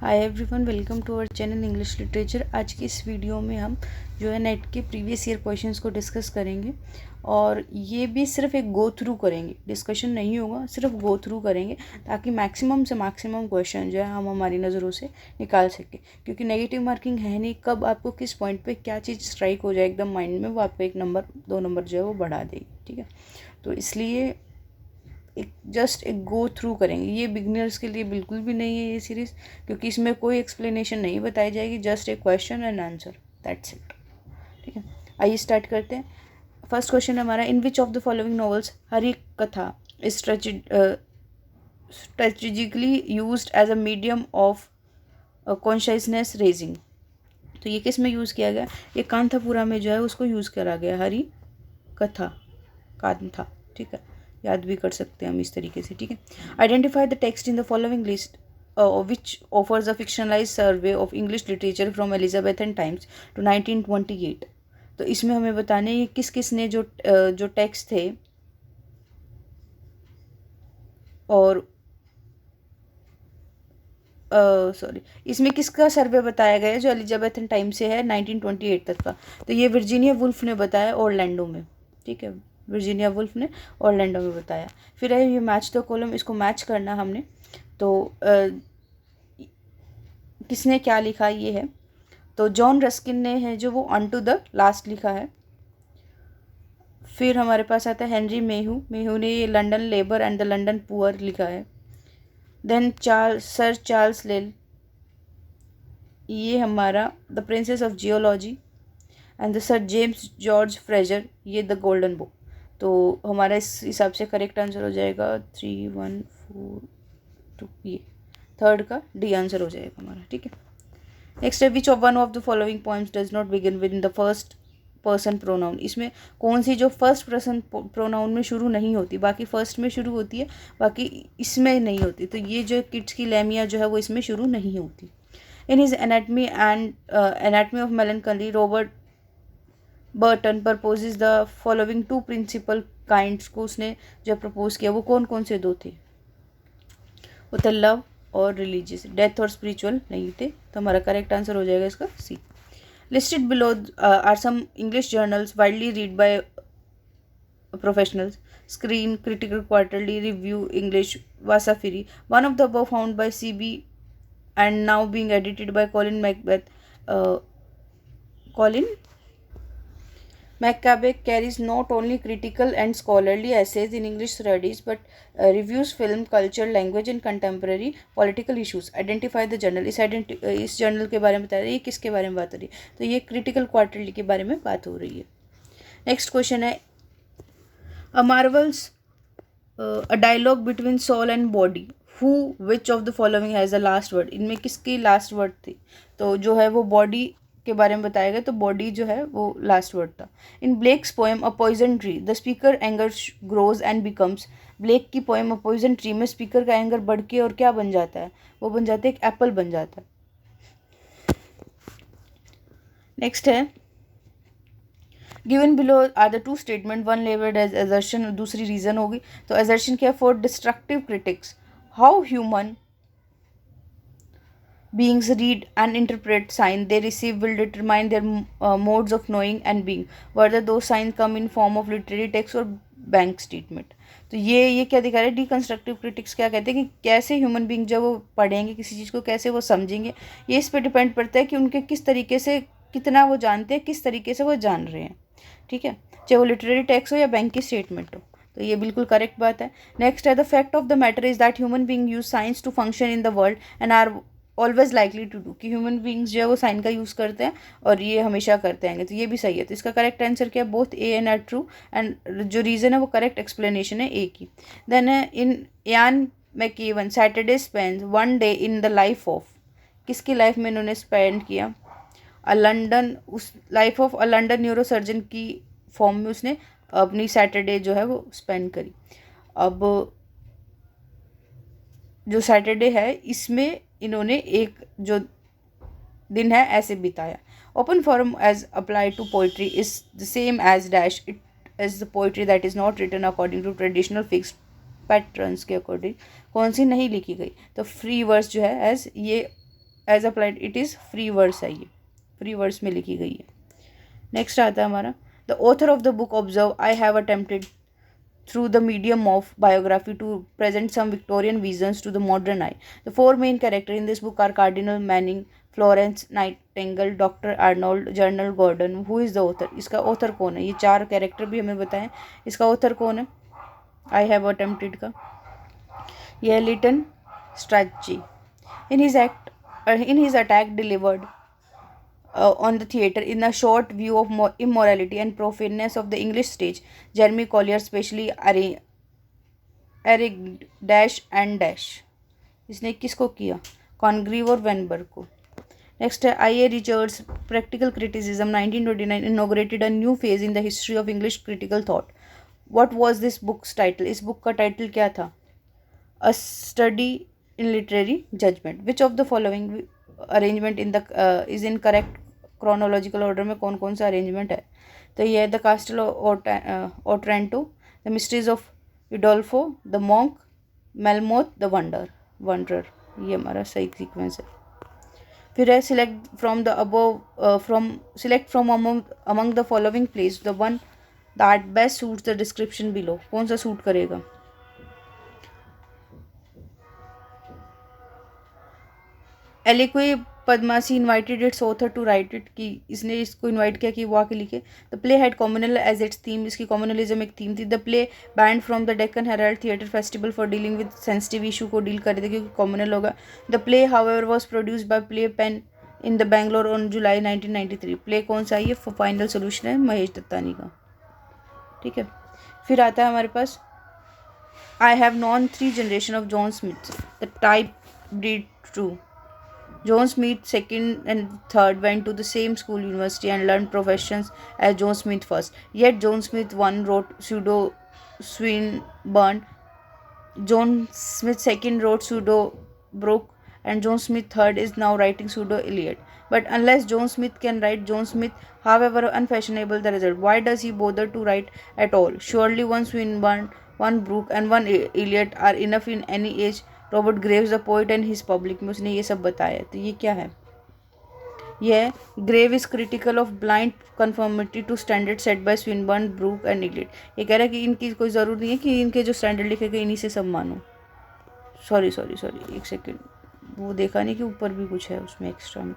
Hi everyone, welcome to our channel English literature. आज की इस वीडियो में हम जो है नेट के प्रीवियस ईयर क्वेश्चंस को डिस्कस करेंगे और ये भी सिर्फ एक गो थ्रू करेंगे, डिस्कशन नहीं होगा, सिर्फ गो थ्रू करेंगे ताकि मैक्सिमम से मैक्सिमम क्वेश्चन जो है हम हमारी नज़रों से निकाल सकें। क्योंकि नेगेटिव मार्किंग है नहीं, कब आपको किस पॉइंट पे क्या चीज़ स्ट्राइक हो जाए एकदम माइंड में, वो आपको 1 नंबर 2 नंबर जो है वो बढ़ा देगी। ठीक है, तो इसलिए जस्ट एक गो थ्रू करेंगे। ये बिगनर्स के लिए बिल्कुल भी नहीं है ये सीरीज़, क्योंकि इसमें कोई एक्सप्लेनेशन नहीं बताई जाएगी, जस्ट एक question and answer, that's it. ठीक है, आइए स्टार्ट करते हैं। फर्स्ट क्वेश्चन हमारा, in which of the following novels Hari Katha is strategically used as a medium of consciousness raising. तो ये किस में यूज़ किया गया? ये कांथापुरा में जो है उसको यूज़ करा गया, हरी कथा, कांथा। ठीक है, याद भी कर सकते हैं हम इस तरीके से। ठीक है, identify the text in the following list which offers a fictionalise survey of English literature from Elizabethan times to 1928। तो इसमें हमें बताने ये किस किस ने जो टेक्स्ट थे और इसमें किसका सर्वे बताया गया है जो एलिजाबेथन टाइम से है 1928 तक का। तो ये वर्जीनिया वुल्फ ने बताया ऑरलैंडो में। ठीक है, वर्जीनिया वुल्फ ने ऑरलैंडो में बताया। फिर है ये मैच द कॉलम, इसको मैच करना हमने। तो किसने क्या लिखा ये है, तो जॉन रस्किन ने है जो वो अन टू द लास्ट लिखा है। फिर हमारे पास आता है हेनरी मेहू ने ये London labour and the London poor लिखा है। देन सर चार्ल्स लेल, ये हमारा the princess of geology. And the sir James George Fraser, ये द गोल्डन बुक। तो हमारा इस हिसाब से करेक्ट आंसर हो जाएगा 3, 1, 4, 2, ये थर्ड का डी आंसर हो जाएगा हमारा। ठीक है, नेक्स्ट है which of one of the following poems does not begin with in the first person pronoun. इसमें कौन सी जो फर्स्ट पर्सन प्रोनाउन में शुरू नहीं होती, बाकी फर्स्ट में शुरू होती है, बाकी इसमें नहीं होती। तो ये जो किड्स की लेमिया जो है वो इसमें शुरू नहीं होती। In his anatomy of melancholy, Robert Burton proposes the following 2 principal kinds को उसने जो प्रपोज किया वो कौन कौन से 2 थे? वो थे लव और रिलीजियस, डेथ और स्पिरिचुअल नहीं थे। तो हमारा करेक्ट आंसर हो जाएगा इसका C. Listed below are some English journals widely read by professionals: Screen, Critical Quarterly, Review, English, Vasafiri. One of the above found by CB and now being edited by Colin McCabe carries not only critical and scholarly essays in English studies but reviews film, culture, language and contemporary political issues. Identify the journal. इस journal के बारे में बता रही है, किसके बारे में बात हो रही है? तो ये क्रिटिकल क्वार्टरली के बारे में बात हो रही है। नेक्स्ट क्वेश्चन है, A marvels a dialogue between soul and body. Which of the following has the last word? इनमें किसकी लास्ट वर्ड थी? तो जो है वो बॉडी के बारे में बताया गया, तो बॉडी जो है वो लास्ट वर्ड था। In Blake's poem A Poison Tree the speaker anger grows and becomes. Blake की पोएम अ पॉइजन ट्री में स्पीकर का एंगर बढ़ के और क्या बन जाता है? वो बन जाता है एक एप्पल बन जाता है। नेक्स्ट है, given below are the 2 statement, one labelled as assertion और दूसरी रीजन होगी। तो assertion क्या? For destructive critics, how human beings read and interpret sign they receive will determine their modes of knowing and being, whether those signs come in form of literary text or bank statement. तो ये क्या दिखा रहे हैं? डिकंस्ट्रक्टिव critics क्या कहते हैं कि कैसे ह्यूमन बींग जब वो पढ़ेंगे किसी चीज़ को, कैसे वो समझेंगे, ये इस पर डिपेंड पड़ता है कि उनके किस तरीके से, कितना वो जानते हैं, किस तरीके से वो जान रहे हैं। ठीक है, चाहे वो लिटरेरी टेक्स्ट हो या बैंक की स्टेटमेंट हो। तो ये बिल्कुल करेक्ट बात है। नेक्स्ट है, the fact of the matter is that human being use science to function in the world and are always likely to do. कि ह्यूमन बींग्स जो है वो साइन का यूज़ करते हैं और ये हमेशा करते हैं। तो ये भी सही है। तो इसका करेक्ट आंसर क्या है? Both A and R true, and जो रीज़न है वो करेक्ट एक्सप्लेनेशन है ए की। देन है, in Ian McEwan Saturday spend 1 day in the life of, किसकी लाइफ में इन्होंने स्पेंड किया? उस life of a London neurosurgeon की फॉर्म में उसने अपनी सैटरडे जो है वो स्पेंड करी। अब जो सैटरडे है इसमें इन्होंने एक जो दिन है ऐसे बिताया। Open form as apply to poetry is the same as dash, it is the poetry that is not written according to traditional fixed patterns के अकॉर्डिंग। कौन सी नहीं लिखी गई? तो फ्री वर्स जो है एज ये as applied it is free verse है, ये फ्री वर्स में लिखी गई है। नेक्स्ट आता है हमारा the author of the book observe I have attempted through the medium of biography to present some Victorian visions to the modern eye. The four main characters in this book are Cardinal Manning, Florence Nightingale, Dr. Arnold, General Gordon. Who is the author? इसका author कौन है? ये चार character भी हमें बताएं, इसका author कौन है? I have attempted का यह Lytton Strachey in his attack delivered on the theatre in a short view of immorality and profaneness of the English stage. Jeremy Collier specially Eric Dash and Dash. इसने किसको किया? Congreve और Weinberg को. Next है I A Richards practical criticism 1929 inaugurated a new phase in the history of English critical thought. What was this book's title? इस book का title क्या था? A study in literary judgment. Which of the following arrangement in the is in correct chronological order में कौन कौन सा arrangement है? तो ये है the Castle Otranto, the Mysteries of Udolpho, the Monk, Melmoth, the Wanderer. ये हमारा सही सीक्वेंस है. फिर है select from the above select from among the following place the one that best suits the description below. कौन सा suit करेगा? एलिक्वे पद्मासी invited its author to write it, कि इसने इसको इन्वाइट किया कि वो आके लिखे. The play had communal as its theme, इसकी कॉम्युनलिज्म एक थीम थी. The play banned from the Deccan Herald theatre festival for dealing with sensitive issue को डील कर रहे थे क्योंकि कॉम्युनल होगा. The play however was produced by Play Pen in the Bangalore on July 1993. Play कौन सा है? ये फाइनल सोल्यूशन है महेश दत्तानी का. ठीक है. फिर आता है हमारे पास I have known 3 generation of John Smith, the type breed true. John Smith second and third went to the same school university and learned professions as John Smith first. Yet John Smith one wrote pseudo Swinburne, John Smith second wrote pseudo Brooke, and John Smith third is now writing pseudo Eliot. But unless John Smith can write John Smith, however unfashionable the result, why does he bother to write at all? Surely one Swinburne, one Brooke and one Eliot are enough in any age. Robert Graves the poet and his public में उसने ये सब बताया. तो ये क्या है? ये Graves is critical of blind conformity to standard set by Swinburne, Brooke and Eliot. ये कह रहा है कि इनकी कोई ज़रूरत नहीं है कि इनके जो स्टैंडर्ड लिखे गए इन्हीं से सब मानो. सॉरी एक सेकेंड, वो देखा नहीं कि ऊपर भी कुछ है उसमें एक्स्ट्रा में.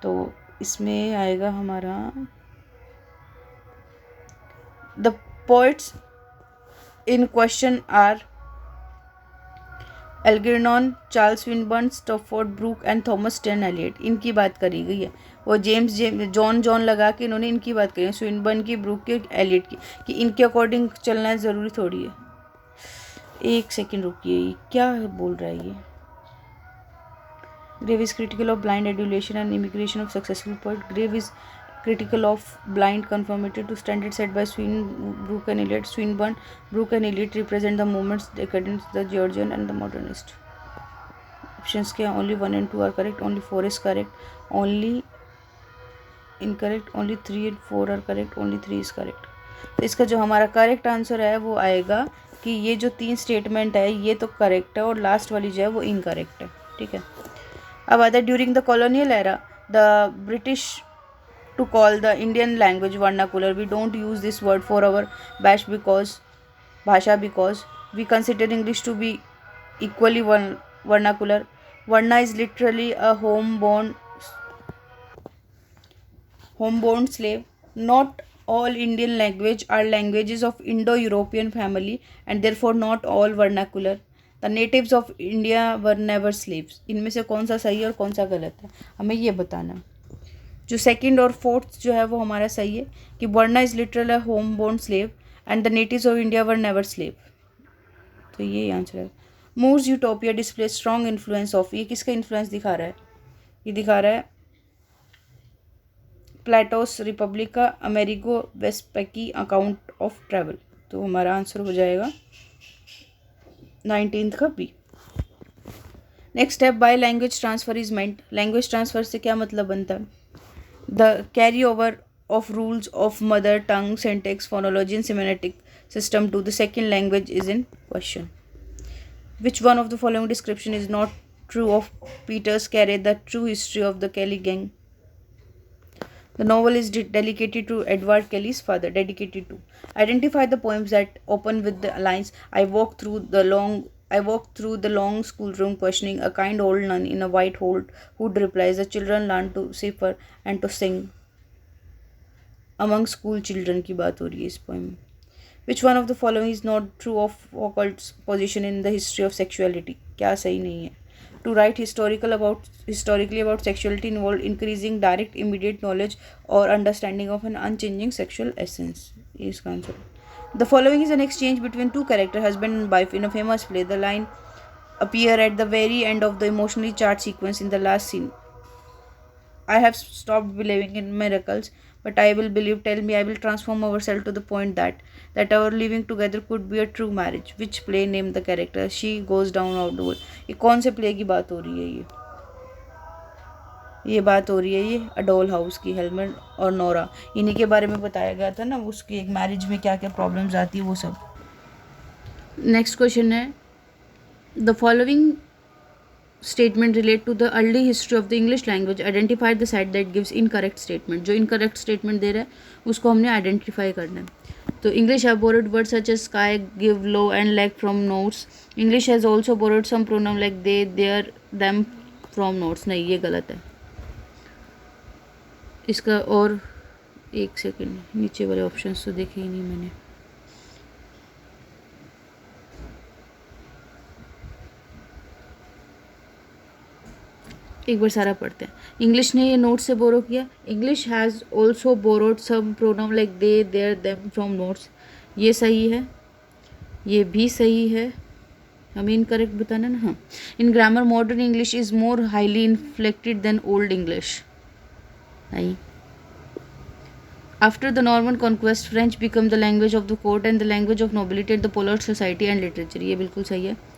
तो इसमें आएगा हमारा the poets in question are Algernon, Charles Swinburne, Stopford Brooke and Thomas Stearns Eliot. इनकी बात करी गई है. वो जेम्स जॉन लगा के इन्होंने इनकी बात करी है, स्विनबर्न की, ब्रूक की, एलियट की, कि इनके अकॉर्डिंग चलना ज़रूरी थोड़ी है. एक सेकेंड रुकिए, क्या बोल रहा है ये? Graves is critical of blind adulation and immigration of successful poet. Graves is critical of blind conformity to standards set by Brooke and Eliot. Swinburne, Brooke and Eliot represent the movements decadence, the Georgian and the modernist. Options क्या? Only 1 and 2 are correct. Only 4 is correct. Only incorrect. Only 3 and 4 are correct. Only 3 is correct. तो इसका जो हमारा correct answer है वो आएगा कि ये जो 3 स्टेटमेंट है ये तो करेक्ट है और लास्ट वाली जो है वो इनकरेक्ट है. ठीक है. अब आता है during the colonial era the British to call the Indian language vernacular. We don't use this word for our bhasha because we consider English to be equally vernacular. Varna is literally a homeborn slave. Not all Indian language are languages of Indo-European family and therefore not all vernacular. The natives of India were never slaves. इनमें से कौन सा सही है और कौन सा गलत है हमें ये बताना है. जो सेकंड और फोर्थ जो है वो हमारा सही है कि वर्ना इज लिटरल है home born slave and the natives of India were never slave. तो ये आंसर है. More's Utopia display strong influence of. ये किसका इन्फ्लुएंस दिखा रहा है? ये दिखा रहा है Plato's Republic Amerigo Vespucci account of travel. तो हमारा आंसर हो जाएगा 19th का बी. नेक्स्ट है by language transfer is meant. Language transfer से क्या मतलब बनता है? The carryover of rules of mother tongue, syntax, phonology and semantic system to the second language is in question. Which one of the following description is not true of Peter's Carey, the true history of the Kelly gang. The novel is dedicated to Edward Kelly's father. Dedicated to. Identify the poems that open with the lines I walked through the long schoolroom questioning a kind old nun in a white hood replies the children learn to cipher and to sing. Among school children की बात हो रही है इस poem में. Which one of the following is not true of occult's position in the history of sexuality? क्या सही नहीं है? To write historically about sexuality involved increasing direct immediate knowledge or understanding of an unchanging sexual essence. ये इसका answer. The following is an exchange between two characters, husband and wife, in a famous play. The line appear at the very end of the emotionally charged sequence in the last scene. I have stopped believing in miracles, but I will believe. Tell me, I will transform ourselves to the point that our living together could be a true marriage. Which play name the character? She goes down outdoor. ये कौन से play की बात हो रही है ये बात हो रही है ये अ डॉल हाउस की. हेलमेट और नोरा इन्हीं के बारे में बताया गया था ना, उसकी एक मैरिज में क्या क्या प्रॉब्लम्स आती है वो सब. नेक्स्ट क्वेश्चन है the following statement relate to the early history of the English language. Identify the side that gives incorrect statement. जो incorrect statement दे रहा है उसको हमने identify करना है. तो English have borrowed words such as sky, give, low and like from notes. English has also borrowed some pronoun like they, their, them from notes. नहीं, ये गलत है. इसका और एक सेकेंड, नीचे वाले ऑप्शंस तो देखे ही नहीं मैंने. एक बार सारा पढ़ते हैं. इंग्लिश ने ये नोट्स से बोरो किया. English has also borrowed some pronoun like they, their, them from Norse. ये सही है, ये भी सही है. हमें इनकरेक्ट बताना ना. हाँ. In grammar modern English is more highly inflected than old English. नहीं. After the Norman conquest French become the language of the court and the language of nobility and the polite society and literature. ये बिल्कुल सही है.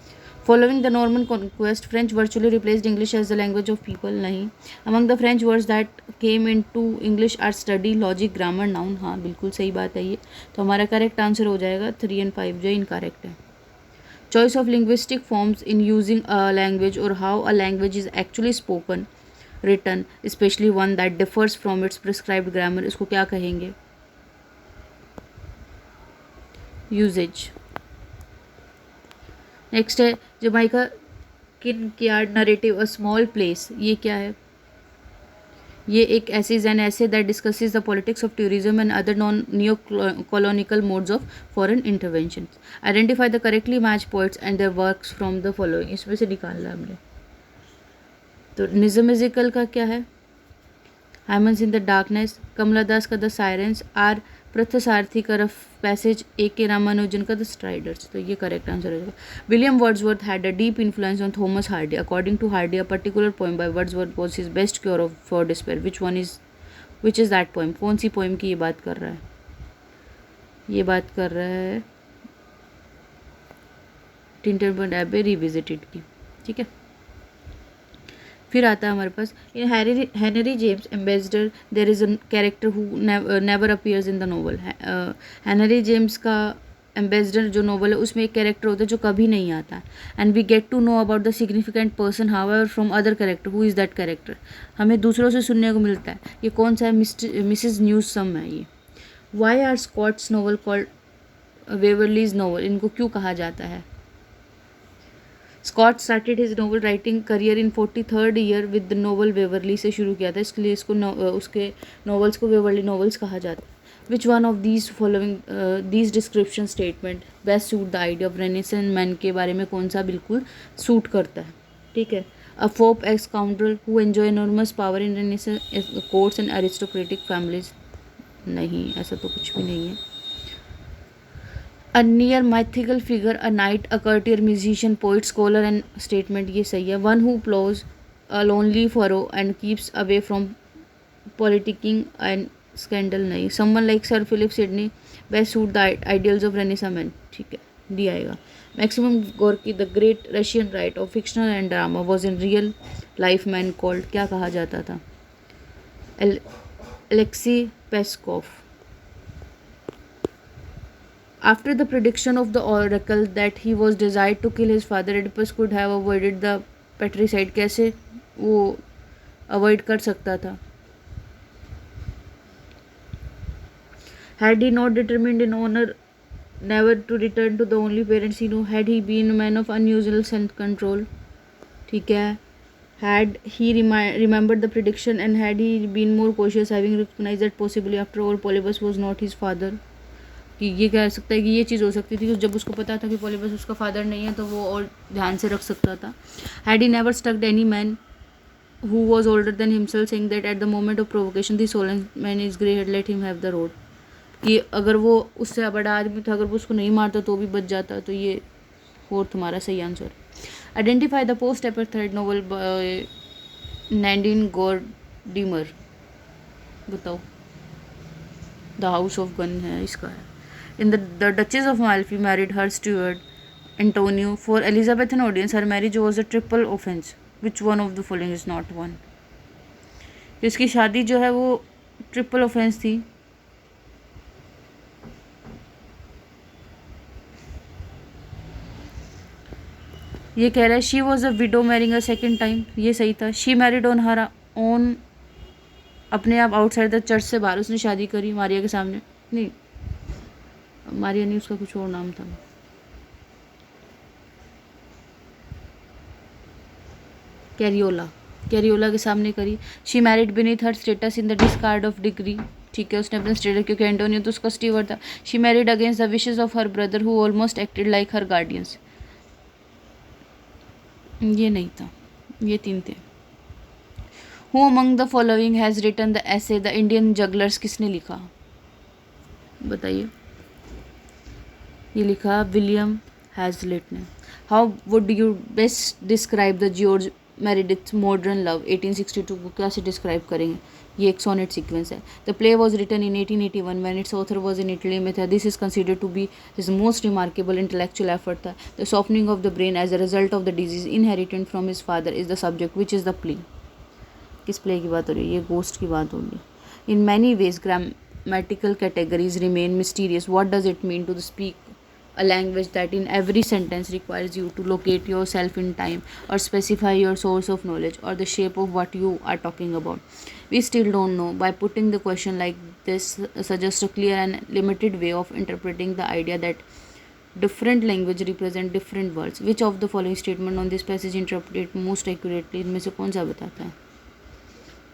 Following the Norman conquest, French virtually replaced English as the language of people. नहीं. Among the French words that came into English are study, logic, grammar, noun. हाँ, बिल्कुल सही बात है ये. तो हमारा करेक्ट आंसर हो जाएगा 3 and 5 जो इनकरेक्ट है. Choice of linguistic forms in using a language or how a language is actually spoken, written, especially one that differs from its prescribed grammar. इसको क्या कहेंगे? Usage. नेक्स्ट है Jamaica Kincaid narrative a small place. ये क्या है? ये एक ऐसी an essay that discusses the politics of tourism and other non neo colonial modes of foreign intervention. Identify the correctly match poets and their works from the following. इसमें से निकालना हमने. तो निज़्मिज़िकल का क्या है? हाइमन्स इन द डार्कनेस. कमला दास का the sirens. Are प्रथसारथी का रफ पैसेज. ए के रामानुजन का द स्ट्राइडर्स. तो ये करेक्ट आंसर हो जाएगा. William Wordsworth had a deep influence on Thomas Hardy. According to Hardy a particular poem by Wordsworth was his best cure of for despair. Which is that poem? कौन सी poem की ये बात कर रहा है? ये बात कर रहा है टिंटरबर्न एबे रिविजिटेड की. ठीक है. फिर आता है हमारे पास in Henry James ambassador there is a character who never appears in the novel. Henry James का एम्बेसडर जो नोवेल है उसमें एक कैरेक्टर होता है जो कभी नहीं आता. And we get to know about the significant person however from other character. Who is that character? हमें दूसरों से सुनने को मिलता है. ये कौन सा है? मिसेस न्यूसम है ये. Why are Scott's novel called Waverley's novel? इनको क्यों कहा जाता है? Scott started his novel writing career in 43rd year with the novel Waverley से शुरू किया था. इसके लिए इसको उसके नॉवेल्स को वेवरली नॉवेल्स कहा जाता है. विच one of these following these description statement best suit the idea of renaissance man के बारे में कौन सा बिल्कुल सूट करता है? ठीक है. A fop ex counter who enjoy enormous power in Renaissance courts and aristocratic families. नहीं, ऐसा तो कुछ भी नहीं है. A near mythical figure, a knight, a courtier, musician, poet, scholar and statement. ये सही है. One who plows a lonely furrow and keeps away from politicking and scandal. नहीं. Someone like Sir Philip Sidney best suit the ideals of Renaissance men. ठीक है, D आएगा. Maximum Gorky, the great Russian writer of fictional and drama, was in real life man called क्या कहा जाता था? Alexei Peskov. After the prediction of the oracle that he was desired to kill his father, Oedipus could have avoided the पेट्रीसाइड कैसे वो avoid कर सकता था। Had he not determined in honor never to return to the only parents he knew, had he been a man of unusual self-control, ठीक है, had he remembered the prediction and had he been more cautious, having recognized that possibly after all Polybus was not his father, कि ये कह सकता है कि ये चीज़ हो सकती थी कि जब उसको पता था कि पॉलीबस उसका फादर नहीं है तो वो और ध्यान से रख सकता था। Had he never struck any man who was older than himself, saying that at the moment of provocation the solemn man is grey, had let him have the road, कि अगर वो उससे बड़ा आदमी था, अगर वो उसको नहीं मारता तो भी बच जाता। तो ये फोर्थ हमारा सही answer. Identify the post epithet novel by Nadine Gordimer, बताओ। द हाउस ऑफ गन है इसका है। In the Duchess of Malfi married her steward Antonio for Elizabeth an audience, her marriage was a triple offence, which one of the following is not one. इसकी शादी जो है वो triple offence थी। ये कह रहा है she was a window marrying a second time, ये सही था। She married on her own, अपने आप आउटसाइड द चर्च से बाहर उसने शादी करी मारिया के सामने, नहीं मारिया नहीं, उसका कुछ और नाम था। कैरियोला के सामने करी। She married beneath her status in the discard of degree, ठीक है, उसने अपना स्टेटस, क्योंकि एंटोनियो तो उसका स्टीवर्ड था। She married against the wishes of her brother who almost acted like her guardians, ये नहीं था, ये तीन थे। Who among the following has written the essay the Indian jugglers, किसने लिखा बताइए। ये लिखा विलियम हैजलिट ने। How would you best describe the George Meredith modern love 1862 को कैसे डिस्क्राइब करेंगे। ये एक सोनेट सीक्वेंस है। The play was written in 1881 when it's author was in Italy में था। This is considered to be his most remarkable intellectual effort था। The softening of the brain as a result of the disease inherited from his father is the subject which is the play. किस play की बात हो रही है, ये ghost की बात हो रही है। In many ways grammatical categories remain mysterious. What does it mean to speak a language that in every sentence requires you to locate yourself in time or specify your source of knowledge or the shape of what you are talking about? We still don't know. By putting the question like this suggests a clear and limited way of interpreting the idea that different language represent different worlds. Which of the following statement on this passage interpret most accurately? इनमें से कौन सा बताता है?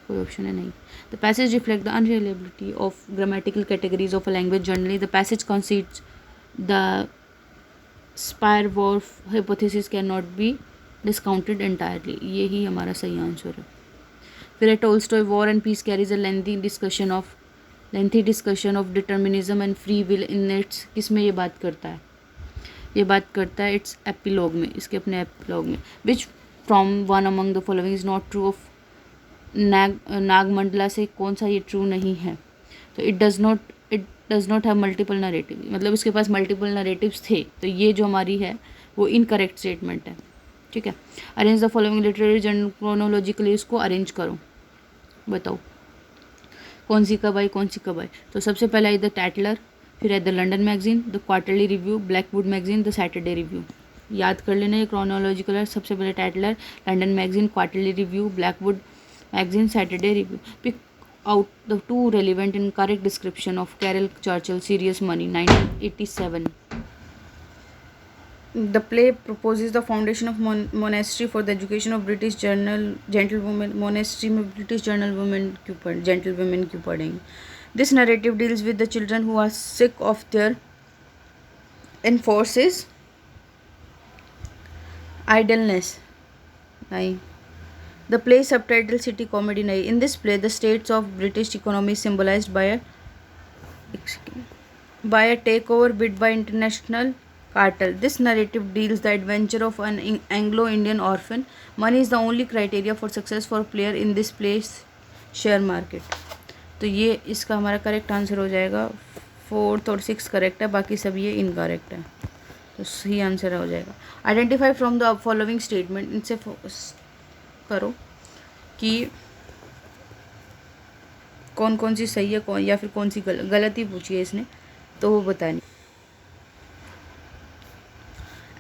कोई option है नहीं। The passage reflect the unreliability of grammatical categories of a language generally. The passage concedes the Sapir Whorf hypothesis can not be discounted entirely, यही हमारा सही आंसर है। फिर है Tolstoy War and Peace carries a lengthy discussion of determinism and free will in its, किस में ये बात करता है, ये बात करता है इट्स एपिलॉग में, इसके अपने एपिलॉग में। Which from one among the following is not true of Nagamandala से कौन सा ये ट्रू नहीं है। तो it does not have multiple narrative, मतलब इसके पास मल्टीपल नरेटिव्स थे, तो ये जो हमारी है वो इनकरेक्ट स्टेटमेंट है, ठीक है। Arrange the following literary journal chronologically, इसको अरेंज करो, बताओ कौन सी कब आई कौन सी कब आई। तो सबसे पहले आई द टैटलर, फिर है the London magazine, the quarterly review, Blackwood magazine, the Saturday review. याद कर लेना ये क्रोनोलॉजिकल है। सबसे पहले Tatler, London magazine, quarterly review, Blackwood magazine, Saturday review. Pick out the two relevant and correct description of Carol Churchill's Serious Money, 1987. The play proposes the foundation of monastery for the education of British gentlewomen. Monastery में British gentlewomen क्यों पढ़ेंगे। This narrative deals with the children who are sick of their enforces idleness. नहीं। The play subtitle City Comedy नहीं। In this play, the states of British economy is symbolized by a takeover bid by international cartel. This narrative deals the adventure of an Anglo-Indian orphan. Money is the only criteria for success for player in this play's share market. तो ये इसका हमारा correct answer हो जाएगा। 4th और 6th correct है, बाकी सब ये इनकरेक्ट है, तो सही आंसर हो जाएगा। Identify from the following statement, इनसे करो कि कौन कौन सी सही है कौन या फिर कौन सी गलती पूछी है इसने, तो वो बतानी।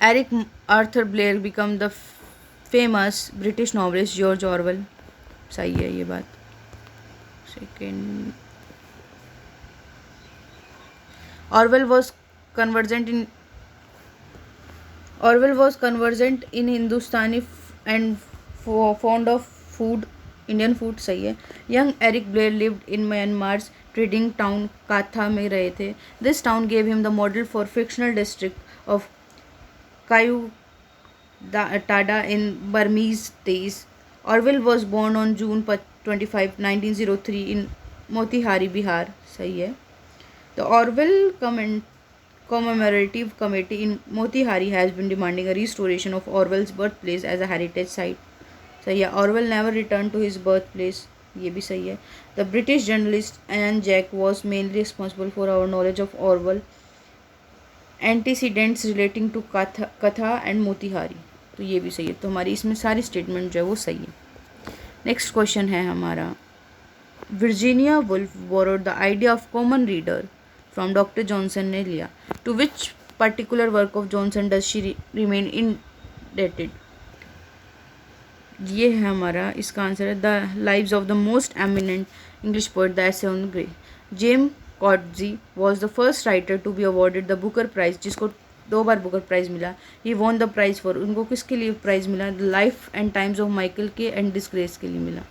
Eric Arthur Blair become the famous British novelist George Orwell, सही है ये बात। Second, Orwell was conversant in Orwell was conversant in Hindustani and fond of food, Indian food, सही है। Young Eric Blair lived in Myanmar's trading town काथा में रहे थे। This town gave him the model for fictional district of Kayu Tada in Burmese days. Orwell was born on June 25, 1903 in Motihari, Bihar, सही है। The Orwell Commemorative Committee in Motihari has been demanding a restoration of Orwell's birthplace as a heritage site. सही है। Orwell never returned to his birthplace, ये भी सही है। The British journalist Anne Jack was mainly responsible for our knowledge of Orwell antecedents relating to कथा and Motihari, तो ये भी सही है। तो हमारी इसमें सारी स्टेटमेंट जो है वो सही है। नेक्स्ट क्वेश्चन है हमारा, Virginia Woolf borrowed the idea of common reader from doctor Johnson ने लिया। To which particular work of Johnson does she remain indebted, ये है हमारा, इसका आंसर है the lives of the most eminent English poet the essay on Gray. J M Coetzee was the first writer to be awarded the Booker prize, जिसको 2 बार Booker prize मिला। He won the prize for, उनको किसके लिए prize मिला, the life and times of Michael के and disgrace के लिए मिला।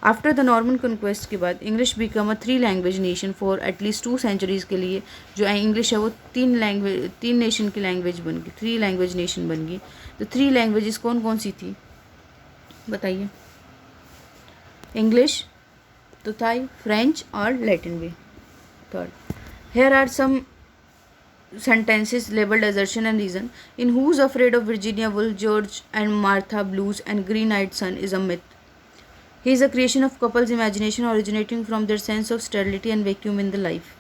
आफ्टर द नॉर्मन कन्क्वेस्ट के बाद English become a 3 language nation for at least 2 centuries के लिए जो इंग्लिश है वो 3 नेशन की लैंग्वेज बन गई, 3 लैंग्वेज नेशन बन गई। तो 3 लैंग्वेजेस कौन कौन सी थी बताइए, इंग्लिश तो था, फ्रेंच और लैटिन भी। Third, here are some sentences labeled assertion and reason. In Who's Afraid of Virginia Woolf, George and Martha Blues and Green-Eyed Son is a myth. He is a creation of couple's imagination originating from their sense of sterility and vacuum in the life.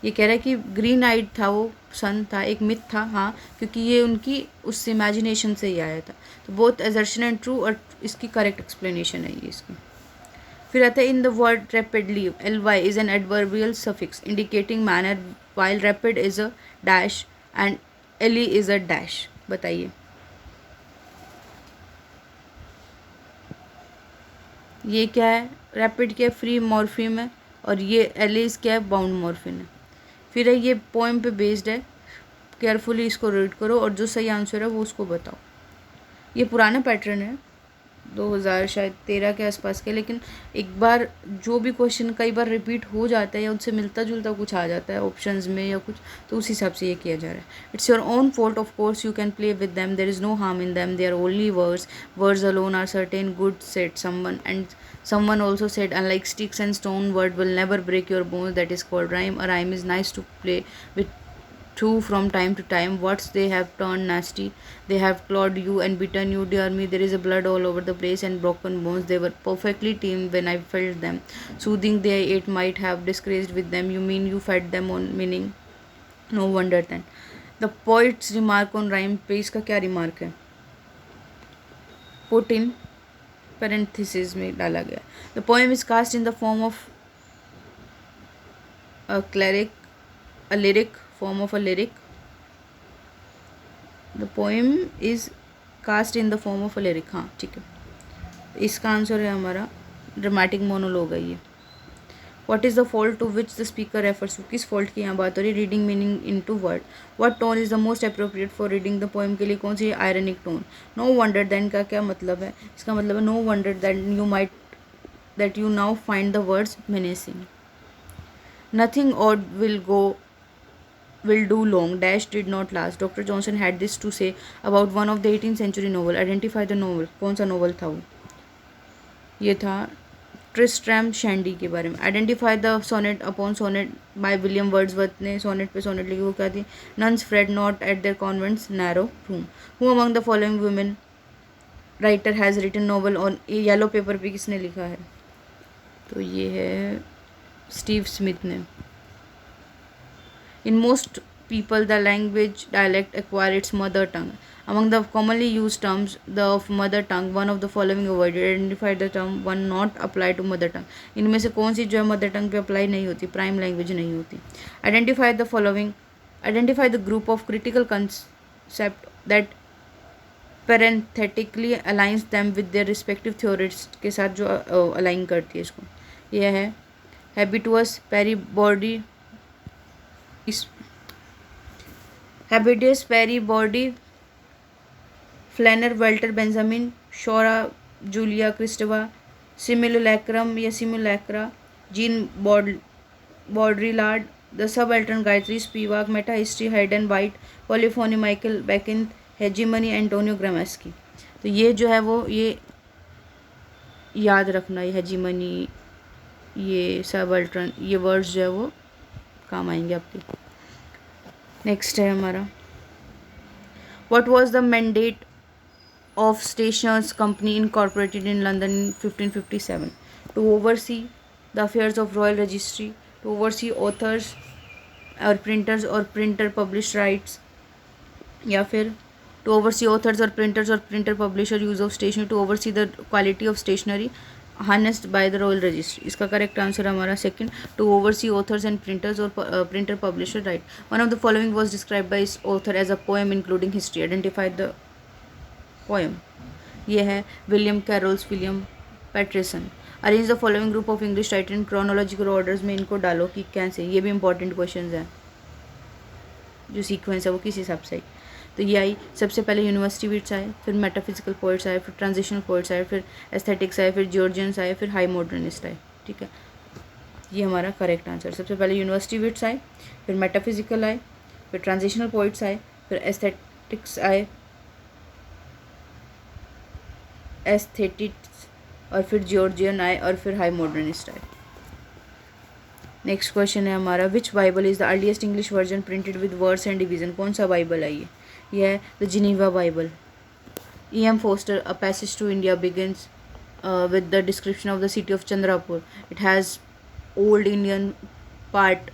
ये कह रहा है कि green आइड था वो सन था, एक myth था, हाँ, क्योंकि ये उनकी उस इमेजिनेशन से ही आया था। तो बोथ असर्शन एंड ट्रू, और इसकी करेक्ट एक्सप्लेनेशन है ये इसकी। फिर आता है in the word rapidly, ly is an adverbial suffix indicating manner, while rapid is a dash and ly is a dash. बताइए ये क्या है, रैपिड क्या है, फ्री मॉर्फिम है, और ये ly क्या है, बाउंड मॉर्फिम है। फिर है ये पोएम पे बेस्ड है, केयरफुली इसको रीड करो और जो सही आंसर है वो उसको बताओ। ये पुराना पैटर्न है, 2013 के आसपास के, लेकिन एक बार जो भी क्वेश्चन कई बार रिपीट हो जाता है या उनसे मिलता जुलता कुछ आ जाता है ऑप्शंस में या कुछ, तो उस हिसाब से ये किया जा रहा है। It's your own fault, of course you can play with them, there is no harm in them, they are only words alone are certain good, said someone, and someone also said unlike sticks and stone, word will never break your bones, that is called rhyme. A rhyme is nice to play with too from time to time. What's they have turned nasty, they have clawed you and bitten you, dear me, there is a blood all over the place and broken bones. They were perfectly tame when I felt them, soothing they ate might have disgraced with them. You mean you fed them on meaning, no wonder then. The poet's remark on rhyme पे इसका क्या remark है, put in parenthesis में डाला गया। The poem is cast in the form of a lyric form of a lyric. The poem is cast in the form of a lyric, हाँ ठीक है। इसका आंसर है हमारा ड्रामेटिक मोनोलॉग है ये। What is the fault to which the speaker refers to, किस fault की यहाँ बात हो रही है, reading meaning into word. What tone is the most appropriate for reading the poem, के लिए कौन सी ironic tone. No wonder then का क्या मतलब है, इसका मतलब है no wonder that you now find the words menacing. Nothing odd will do long, dash did not last. Dr. Johnson had this to say about one of the 18th century novel. Identify the novel, कौन सा novel था वो, ये था ट्रिस्ट्रैम Shandy के बारे में। Identify the sonnet upon sonnet by William Wordsworth ने सोनेट पे सोनेट लिखी, वो क्या थी, nuns fret not at their convents narrow room. Who among the following women writer has written novel on, yellow paper पे किसने लिखा है, तो ये है स्टीव स्मिथ ने। In most people the language dialect acquire its mother tongue. Among the commonly used terms of mother tongue, one of the following avoided. Identify the term one not apply to mother tongue. इनमें से कौन सी जो है mother tongue पे apply नहीं होती, prime language नहीं होती। Identify the following, identify the group of critical concept that parenthetically aligns them with their respective theories के साथ जो अलाइन करती है इसको। यह है habitus Pierre Bourdieu, habitus Pierre Bourdieu, flaneur, Walter, Benjamin, chora, Julia, Kristeva, simulacrum या simulacra, Jean Baudrillard, the subaltern Gayatri, Spivak, meta history, Hayden White, polyphony, Mikhail Bakhtin, hegemony, Antonio Gramsci. तो ये जो है वो ये याद रखना, ये हेजीमनी, ये सबअल्टर्न, ये वर्ड्स जो है वो काम आएंगे आपके। नेक्स्ट है हमारा what was the mandate of Stationers Company incorporated in London in 1557 to oversee the affairs of royal registry, to oversee authors or printers or printer publish rights, या फिर to oversee authors or printers or printer publisher use of stationery, to oversee the quality of stationery harnessed by the royal registry। इसका correct answer हमारा second, to oversee authors and printers or printer publisher right। one of the following was described by its author as a poem including history, identify the poem. ये है William Carlos, William Paterson. Arrange the following group of English writer in chronological orders में इनको डालो कि कैसे, ये भी important questions हैं, जो सीक्वेंस है वो किस हिसाब से आई। तो ये आई सबसे पहले यूनिवर्सिटी विट्स आए, फिर मेटाफिजिकल पोइट्स आए, फिर ट्रांजिशनल पोइट्स आए, फिर एस्थेटिक्स आए, फिर जॉर्जियंस आए, फिर हाई मॉडर्निस्ट आए। ठीक है, ये हमारा करेक्ट आंसर। सबसे पहले यूनिवर्सिटी विट्स आए, फिर मेटाफिजिकल आए, फिर ट्रांजिशनल पोइट्स आए, फिर एस्थेटिक्स आए, एस्थेटिक्स, और फिर जॉर्जियन आए, और फिर हाई मॉडर्निस्ट आए। नेक्स्ट क्वेश्चन है हमारा which Bible is the earliest English version printed with words and division. कौन सा बाइबल है ये? यह है the Geneva Bible. E.M. Forster, A Passage to India begins with the description of the city of Chandrapur. It has old Indian part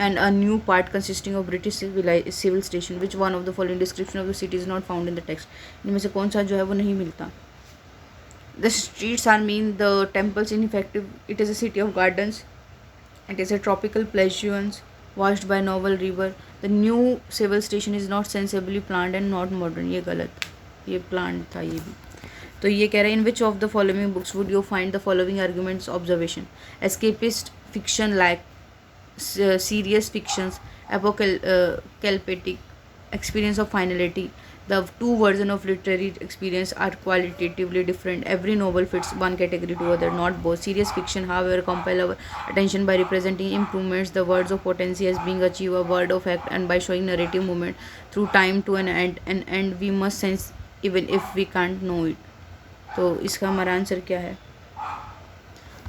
and a new part consisting of British civil station. Which one of the following description of the city is not found in the text? इनमें से कौन सा जो है वो नहीं मिलता? The streets are mean, the temples ineffective. It is a city of gardens. It is a tropical pleasures washed by novel river. The new civil station is not sensibly planned and not modern. ये गलत, ये plan था ये भी। तो ये कह रहा है in which of the following books would you find the following arguments observation. Escapist fiction like serious fictions, apocalyptic experience of finality. The two versions of literary experience are qualitatively different. Every novel fits one category to other, not both. Serious fiction, however, compel our attention by representing improvements, the words of potency as being achieved, a word of act, and by showing narrative movement through time to an end we must sense even if we can't know it. तो इसका हमारा answer क्या है?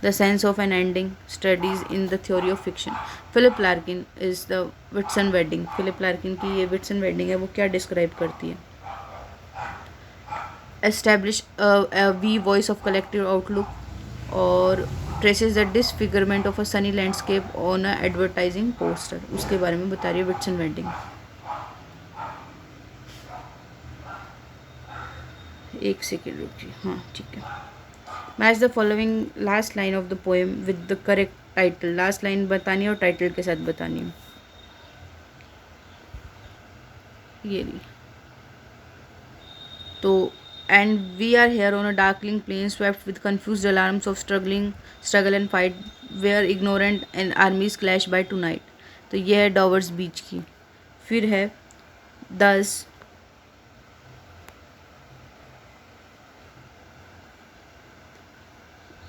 The sense of an ending, studies in the theory of fiction. Philip Larkin is the Whitsun wedding. Philip Larkin की ये Whitsun wedding है, वो क्या डिस्क्राइब करती है? Establish a V voice of collective outlook और traces the disfigurement of a sunny landscape on a advertising poster. उसके बारे में बता रही है Whitsun wedding। एक सेकेंड रुकिए, हाँ ठीक है। Match the following last line of the poem with the correct title. Last line बतानी है और टाइटल के साथ बतानी है। ये नहीं तो and we are here on a darkling plain swept with confused alarms of struggle and fight where ignorant and armies clash by tonight. तो ये है डॉवर्स बीच की। फिर है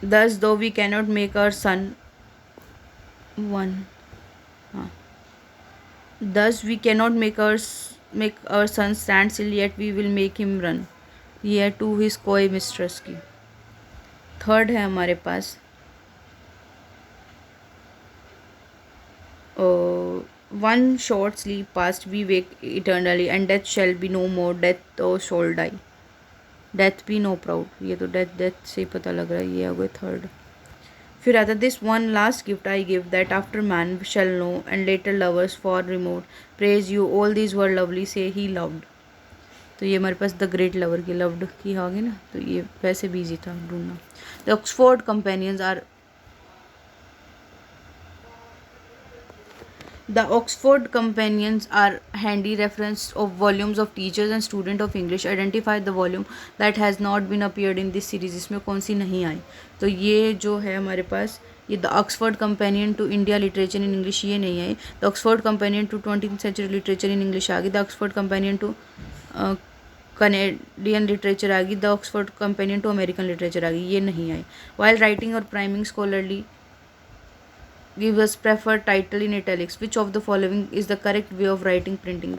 Thus, though we cannot make our sun Thus we cannot make our son stand still, yet we will make him run. ये है to his कोई mistress की। थर्ड है हमारे पास one short sleep past we wake eternally and death shall be no more, death though shall die, death भी no proud. ये तो death से ही पता लग रहा है, ये हो गए थर्ड। फिर आता this one last gift I give that after man shall know and later lovers for remote praise you all these were lovely say he loved. तो ये हमारे पास द ग्रेट लवर की लव्ड की होगी ना, तो ये वैसे भी ईजी था ढूंढना। The Oxford companions are The Oxford Companions are handy reference of volumes of teachers and student of English. Identify the volume that has not been appeared in this series. इसमें कौन सी नहीं आई? तो ये जो है हमारे पास, ये the Oxford companion to India literature in English ये नहीं आई. The Oxford companion to 20th century literature in English आ गई. The Oxford companion to Canadian literature आ गई. The Oxford companion to American literature आ गई, ये नहीं आई. वाइल राइटिंग और priming scholarly give us preferred title in italics. Which of the following is the correct way of writing printing?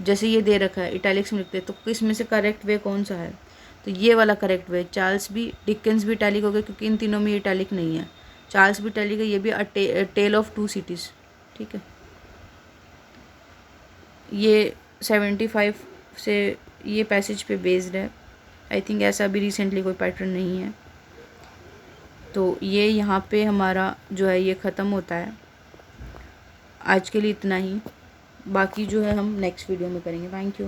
जैसे ये दे रखा है इटैलिक्स में लिखते हैं, तो किस में से करेक्ट वे कौन सा है? तो ये वाला करेक्ट वे. चार्ल्स भी डिकेंस भी इटैलिक हो गया क्योंकि इन तीनों में इटैलिक नहीं है. चार्ल्स भी इटैलिक है, ये भी टेल ऑफ टू सिटीज़. ठीक है, ये 75 से ये पैसेज पे बेस्ड है. आई थिंक ऐसा भी रिसेंटली कोई पैटर्न नहीं है. तो ये यहाँ पे हमारा जो है ये ख़त्म होता है. आज के लिए इतना ही, बाकी जो है हम नेक्स्ट वीडियो में करेंगे. Thank you.